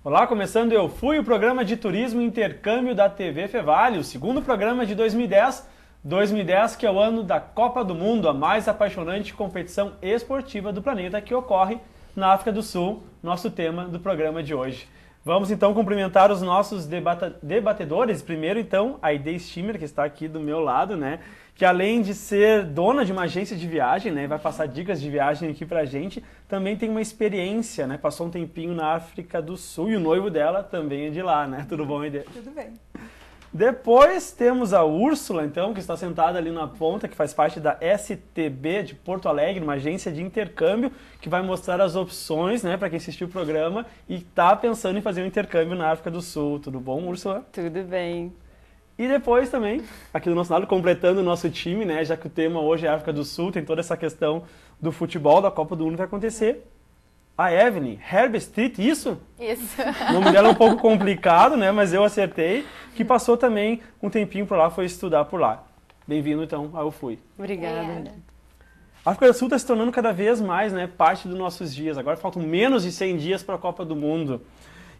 Olá, começando Eu Fui, o programa de turismo e intercâmbio da TV Fevale, o segundo programa de 2010. 2010 que é o ano da Copa do Mundo, a mais apaixonante competição esportiva do planeta que ocorre na África do Sul, nosso tema do programa de hoje. Vamos então cumprimentar os nossos debatedores. Primeiro então, a Aide Stimmer, que está aqui do meu lado, né? Que além de ser dona de uma agência de viagem, né? Vai passar dicas de viagem aqui pra gente, também tem uma experiência, né? Passou um tempinho na África do Sul e o noivo dela também é de lá, né? Tudo bom, Aide? Tudo bem. Depois temos a Úrsula, então, que está sentada ali na ponta, que faz parte da STB de Porto Alegre, uma agência de intercâmbio, que vai mostrar as opções, né, para quem assistiu o programa e está pensando em fazer um intercâmbio na África do Sul. Tudo bom, Úrsula? Tudo bem. E depois também, aqui do nosso lado, completando o nosso time, né, já que o tema hoje é África do Sul, tem toda essa questão do futebol, da Copa do Mundo que vai acontecer. A Evelyn Herbstreit, isso? Isso. O nome dela é um pouco complicado, né? Mas eu acertei. Que passou também um tempinho por lá, foi estudar por lá. Bem-vindo, então, ao Eu Fui. Obrigada. A África do Sul está se tornando cada vez mais, né, parte dos nossos dias. Agora faltam menos de 100 dias para a Copa do Mundo.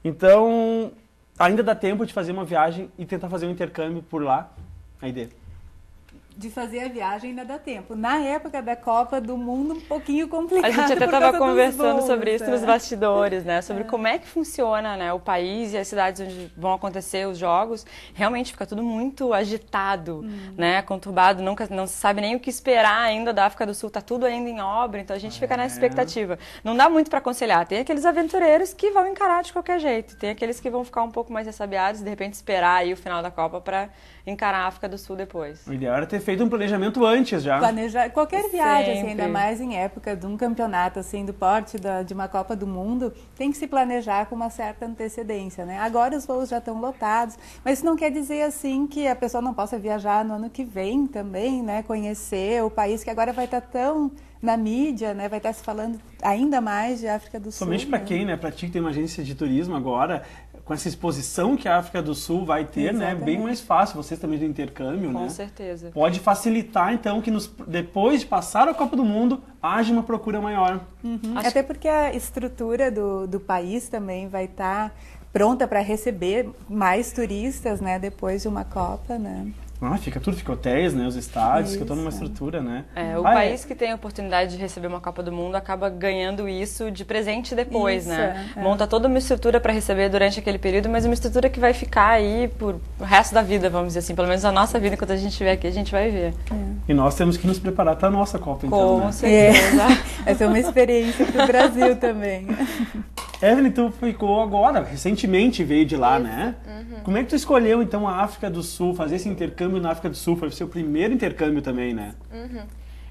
Então, ainda dá tempo de fazer uma viagem e tentar fazer um intercâmbio por lá. A ideia. De fazer a viagem ainda dá tempo. Na época da Copa do Mundo, um pouquinho complicado. A gente até estava conversando sobre isso nos é. bastidores, né? Sobre como é que funciona, né, o país e as cidades onde vão acontecer os jogos. Realmente fica tudo muito agitado, né? Conturbado. Não se sabe nem o que esperar ainda da África do Sul. Tá tudo ainda em obra, então a gente fica nessa expectativa. Não dá muito para aconselhar. Tem aqueles aventureiros que vão encarar de qualquer jeito. Tem aqueles que vão ficar um pouco mais ressabiados e de repente esperar aí o final da Copa para encarar a África do Sul depois. O ideal era ter feito um planejamento antes já. Planejar qualquer viagem, assim, Sempre. ainda mais em época de um campeonato assim, do porte de uma Copa do Mundo, tem que se planejar com uma certa antecedência, né? Agora os voos já estão lotados, mas isso não quer dizer assim que a pessoa não possa viajar no ano que vem também, né? Conhecer o país que agora vai estar tão na mídia, né? Vai estar se falando ainda mais de África do Sul. Somente para quem, né? Para ti que tem uma agência de turismo agora, com essa exposição que a África do Sul vai ter, Exatamente. né? Bem mais fácil, vocês também do intercâmbio, né? Com certeza. Pode facilitar, então, que depois de passar a Copa do Mundo, haja uma procura maior. Até porque a estrutura do país também vai estar pronta para receber mais turistas, né? Depois de uma Copa, né? Fica hotéis, né? Os estádios, Isso. fica toda uma estrutura, né? O país que tem a oportunidade de receber uma Copa do Mundo acaba ganhando isso de presente depois, Isso, né? é. Monta toda uma estrutura para receber durante aquele período, mas uma estrutura que vai ficar aí por o resto da vida, vamos dizer assim. Pelo menos a nossa vida, enquanto a gente estiver aqui, a gente vai ver. E nós temos que nos preparar para a nossa Copa, então, Com né? certeza. Essa é uma experiência para o Brasil também. Evelyn, tu ficou agora, recentemente veio de lá, né? Como é que tu escolheu, então, a África do Sul, fazer esse intercâmbio na África do Sul? Foi o seu primeiro intercâmbio também, né?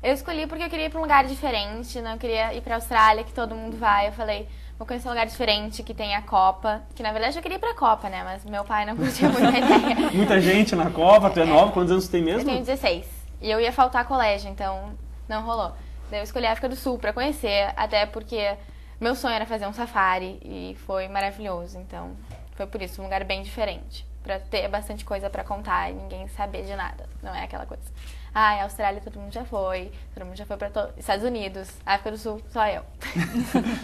Eu escolhi porque eu queria ir pra um lugar diferente, não queria ir pra Austrália, que todo mundo vai. Eu falei, vou conhecer um lugar diferente, que tem a Copa. Que na verdade eu queria ir pra Copa, né? Mas meu pai não curtia muito a ideia. Muita gente na Copa, tu é nova, quantos anos tu tem Eu mesmo? tenho 16. E eu ia faltar colégio, então não rolou. Daí eu escolhi a África do Sul pra conhecer, até porque meu sonho era fazer um safari e foi maravilhoso. Então foi por isso, um lugar bem diferente. Pra ter bastante coisa pra contar e ninguém saber de nada. Não é aquela coisa. A Austrália todo mundo já foi pra Estados Unidos, África do Sul, só eu.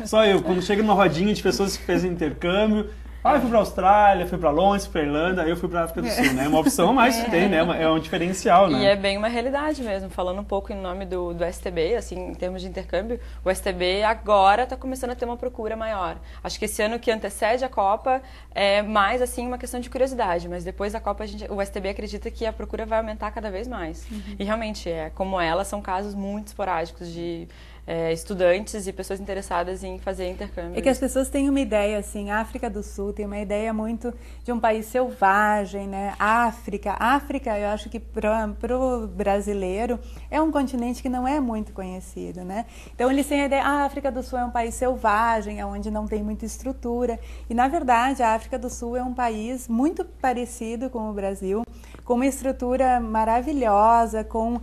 Só eu, quando chega numa rodinha de pessoas que fez intercâmbio, eu fui pra Austrália, fui pra Londres, fui pra Irlanda, aí eu fui pra África do Sul, né? É uma opção, mas tem, né? É um diferencial, né? E é bem uma realidade mesmo. Falando um pouco em nome do STB, assim, em termos de intercâmbio, o STB agora está começando a ter uma procura maior. Acho que esse ano que antecede a Copa é mais, assim, uma questão de curiosidade, mas depois da Copa o STB acredita que a procura vai aumentar cada vez mais. E realmente, como ela, são casos muito esporádicos de estudantes e pessoas interessadas em fazer intercâmbio. É que as pessoas têm uma ideia, assim, a África do Sul tem uma ideia muito de um país selvagem, né? África, eu acho que para o brasileiro é um continente que não é muito conhecido, né? Então eles têm a ideia, a África do Sul é um país selvagem, onde não tem muita estrutura. E na verdade a África do Sul é um país muito parecido com o Brasil, com uma estrutura maravilhosa, com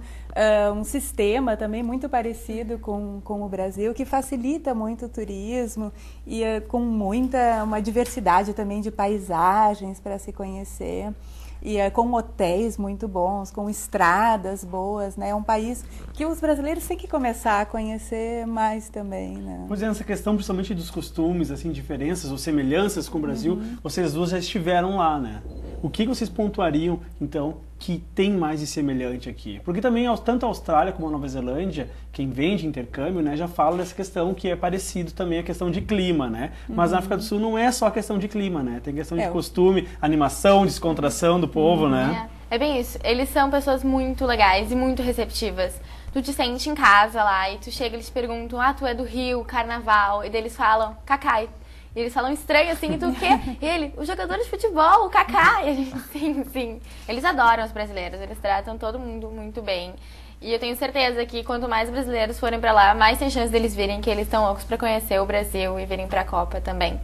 um sistema também muito parecido com o Brasil, que facilita muito o turismo e com uma diversidade também de paisagens para se conhecer. E com hotéis muito bons, com estradas boas, né? É um país que os brasileiros têm que começar a conhecer mais também, né? Pois é, nessa questão principalmente dos costumes, assim, diferenças ou semelhanças com o Brasil, vocês duas já estiveram lá, né? O que vocês pontuariam, então, que tem mais de semelhante aqui? Porque também, tanto a Austrália como a Nova Zelândia, quem vem de intercâmbio, né, já fala dessa questão que é parecido também a questão de clima, né? Mas na África do Sul não é só a questão de clima, né? Tem questão de costume, animação, descontração do povo, né? É bem isso. Eles são pessoas muito legais e muito receptivas. Tu te sente em casa lá e tu chega e eles te perguntam, tu é do Rio, Carnaval, e daí eles falam, Cacai. E eles falam estranho assim, e tu o quê? Ele, o jogador de futebol, o Kaká. E a gente, sim. Eles adoram os brasileiros, eles tratam todo mundo muito bem. E eu tenho certeza que quanto mais brasileiros forem pra lá, mais tem chance deles virem que eles estão loucos pra conhecer o Brasil e virem pra Copa também.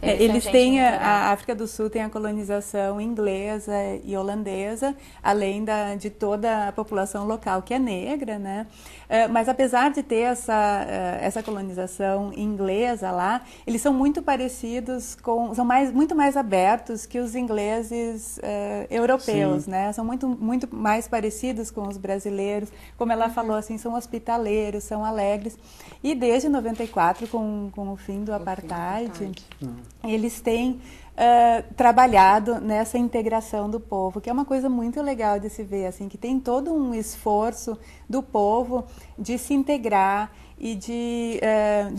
Eles têm, a África do Sul tem a colonização inglesa e holandesa, além de toda a população local que é negra, né? Mas apesar de ter essa colonização inglesa lá, eles são muito parecidos são muito mais abertos que os ingleses europeus, né? São muito mais parecidos com os brasileiros, como ela falou, assim, são hospitaleiros, são alegres. E desde 94, com o fim do apartheid, eles têm trabalhado nessa integração do povo, que é uma coisa muito legal de se ver, assim, que tem todo um esforço do povo de se integrar e de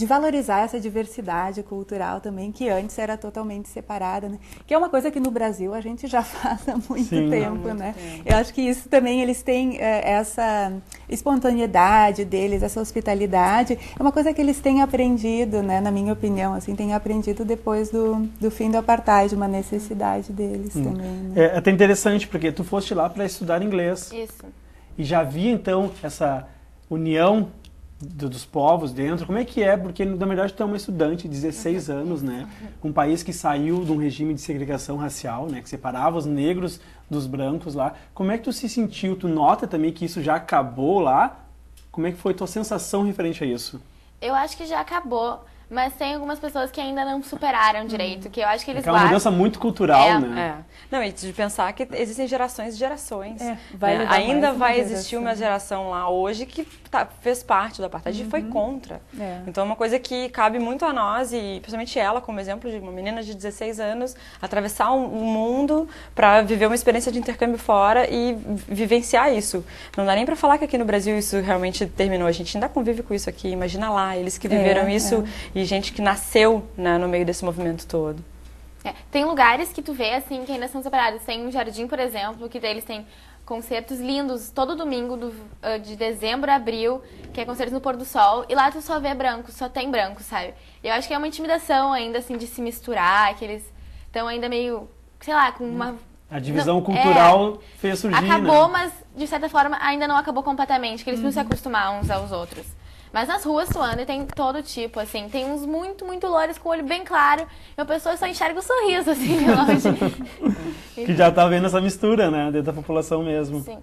valorizar essa diversidade cultural também, que antes era totalmente separada, né? Que é uma coisa que no Brasil a gente já faz há muito tempo, né? Eu acho que isso também, eles têm essa espontaneidade deles, essa hospitalidade, é uma coisa que eles têm aprendido, né? Na minha opinião, assim, têm aprendido depois do fim do apartheid, uma necessidade deles também, né? É até interessante, porque tu foste lá para estudar inglês. Isso. E já havia, então, essa união dos povos dentro. Como é que é? Porque, na verdade, tu é uma estudante de 16 anos, né? Um país que saiu de um regime de segregação racial, né? Que separava os negros dos brancos lá. Como é que tu se sentiu? Tu nota também que isso já acabou lá? Como é que foi a tua sensação referente a isso? Eu acho que já acabou. Mas tem algumas pessoas que ainda não superaram direito, que eu acho que eles É uma mudança muito cultural, né? Não, e de pensar que existem gerações e gerações. Ainda vai existir uma geração lá hoje que fez parte do apartheid e foi contra. Então é uma coisa que cabe muito a nós, e principalmente ela, como exemplo de uma menina de 16 anos, atravessar um mundo para viver uma experiência de intercâmbio fora e vivenciar isso. Não dá nem para falar que aqui no Brasil isso realmente terminou. A gente ainda convive com isso aqui. Imagina lá, eles que viveram isso e gente que nasceu, né, no meio desse movimento todo. Tem lugares que tu vê, assim, que ainda são separados. Tem um jardim, por exemplo, que eles têm concertos lindos todo domingo de dezembro a abril, que é concertos no pôr do sol, e lá tu só vê branco, só tem branco, sabe? Eu acho que é uma intimidação ainda, assim, de se misturar, que eles estão ainda meio, sei lá, com uma... A divisão cultural fez surgir, acabou, né? Mas, de certa forma, ainda não acabou completamente, que eles precisam se acostumar uns aos outros. Mas nas ruas tu anda e tem todo tipo, assim. Tem uns muito, muito loiros com o olho bem claro. E uma pessoa só enxerga o sorriso, assim, de longe. Que já tá vendo essa mistura, né? Dentro da população mesmo. Sim.